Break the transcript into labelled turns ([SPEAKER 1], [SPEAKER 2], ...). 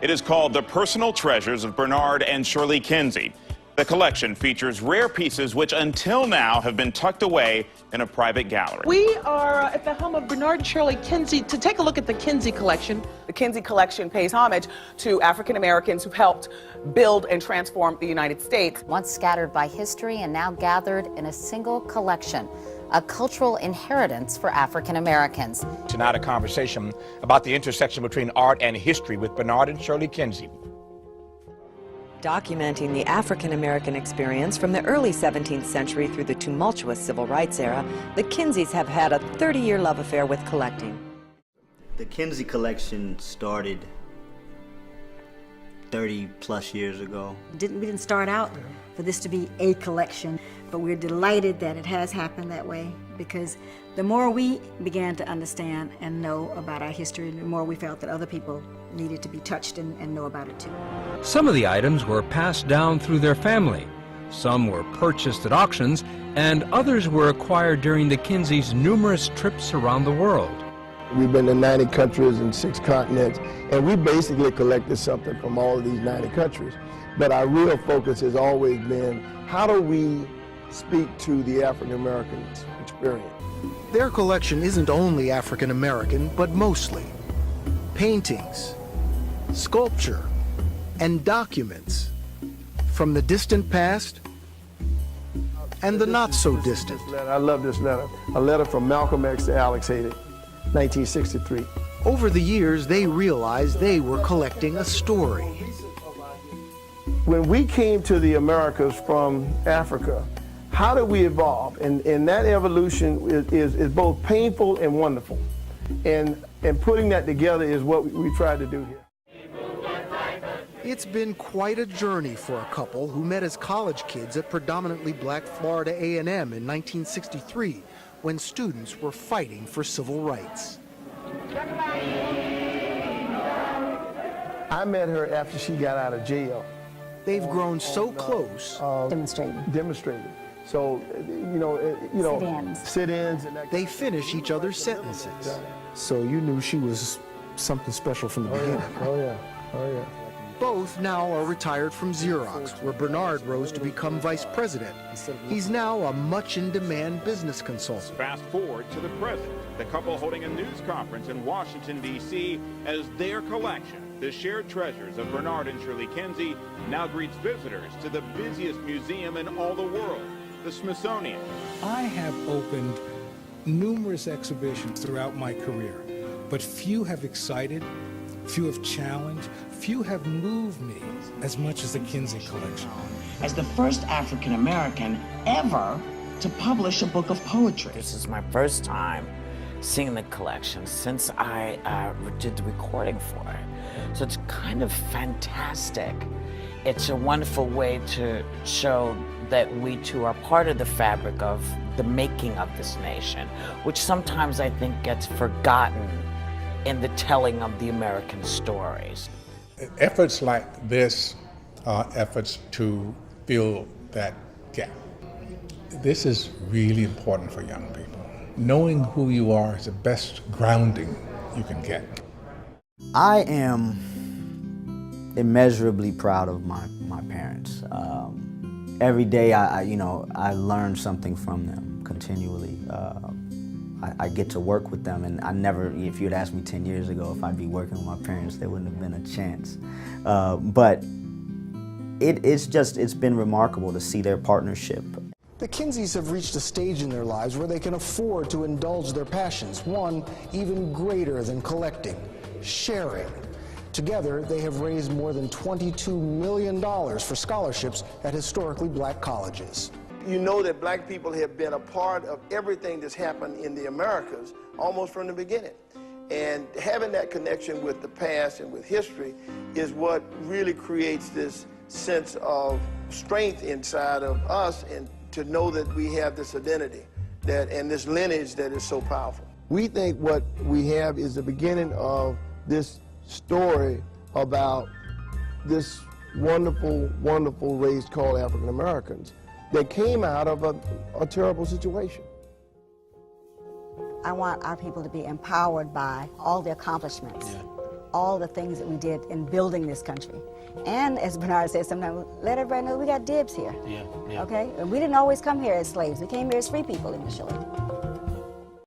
[SPEAKER 1] It is called The Personal Treasures of Bernard and Shirley Kinsey. The collection features rare pieces which until now have been tucked away in a private gallery.
[SPEAKER 2] We are at the home of Bernard and Shirley Kinsey to take a look at the Kinsey collection.
[SPEAKER 3] The Kinsey collection pays homage to African Americans who helped build and transform the United States.
[SPEAKER 4] Once scattered by history and now gathered in a single collection, a cultural inheritance for African Americans.
[SPEAKER 5] Tonight, a conversation about the intersection between art and history with Bernard and Shirley Kinsey.
[SPEAKER 6] Documenting the African American experience from the early 17th century through the tumultuous civil rights era, the Kinseys have had a 30-year love affair with collecting.
[SPEAKER 7] The Kinsey collection started 30-plus years ago.
[SPEAKER 8] We didn't start out for this to be a collection, but we're delighted that it has happened that way, because the more we began to understand and know about our history, the more we felt that other people needed to be touched and know about it too.
[SPEAKER 9] Some of the items were passed down through their family. Some were purchased at auctions, and others were acquired during the Kinseys' numerous trips around the world.
[SPEAKER 10] We've been to 90 countries and 6 continents, and we basically collected something from all of these 90 countries. But our real focus has always been, how do we speak to the African American experience?
[SPEAKER 11] Their collection isn't only African American, but mostly paintings, sculpture, and documents from the distant past and the not so distant.
[SPEAKER 10] I love this letter. A letter from Malcolm X to Alex Haley, 1963.
[SPEAKER 11] Over the years, they realized they were collecting a story.
[SPEAKER 10] When we came to the Americas from Africa, how did we evolve? And that evolution is both painful and wonderful. And putting that together is what we tried to do here.
[SPEAKER 11] It's been quite a journey for a couple who met as college kids at predominantly black Florida A&M in 1963, when students were fighting for civil rights.
[SPEAKER 10] I met her after she got out of jail.
[SPEAKER 11] They've grown so close.
[SPEAKER 8] Demonstrating.
[SPEAKER 10] So, sit-ins.
[SPEAKER 11] They finish each other's sentences. So you knew she was something special from the beginning.
[SPEAKER 10] Oh yeah.
[SPEAKER 11] Both now are retired from Xerox, where Bernard rose to become vice president. He's now a much-in-demand business consultant.
[SPEAKER 1] Fast forward to the present, the couple holding a news conference in Washington, D.C. as their collection, the shared treasures of Bernard and Shirley Kinsey, now greets visitors to the busiest museum in all the world, the Smithsonian.
[SPEAKER 12] I have opened numerous exhibitions throughout my career, but few have excited, few have challenged, few have moved me as much as the Kinsey collection.
[SPEAKER 13] As the first African American ever to publish a book of poetry.
[SPEAKER 14] This is my first time seeing the collection since I did the recording for it. So it's kind of fantastic. It's a wonderful way to show that we too are part of the fabric of the making of this nation, which sometimes I think gets forgotten in the telling of the American stories.
[SPEAKER 15] Efforts like this are efforts to fill that gap. This is really important for young people. Knowing who you are is the best grounding you can get.
[SPEAKER 7] I am immeasurably proud of my parents. Every day I learn something from them continually. I get to work with them, and I never, if you'd asked me 10 years ago if I'd be working with my parents, there wouldn't have been a chance. But it's been remarkable to see their partnership.
[SPEAKER 11] The Kinseys have reached a stage in their lives where they can afford to indulge their passions, one even greater than collecting, sharing. Together, they have raised more than $22 million for scholarships at historically black colleges.
[SPEAKER 10] You know that black people have been a part of everything that's happened in the Americas almost from the beginning. And having that connection with the past and with history is what really creates this sense of strength inside of us, and to know that we have this identity and this lineage that is so powerful. We think what we have is the beginning of this story about this wonderful, wonderful race called African Americans that came out of a terrible situation.
[SPEAKER 8] I want our people to be empowered by all the accomplishments all the things that we did in building this country. And as Bernard says sometimes, let everybody know we got dibs here.
[SPEAKER 16] Yeah, yeah.
[SPEAKER 8] Okay? And we didn't always come here as slaves. We came here as free people initially.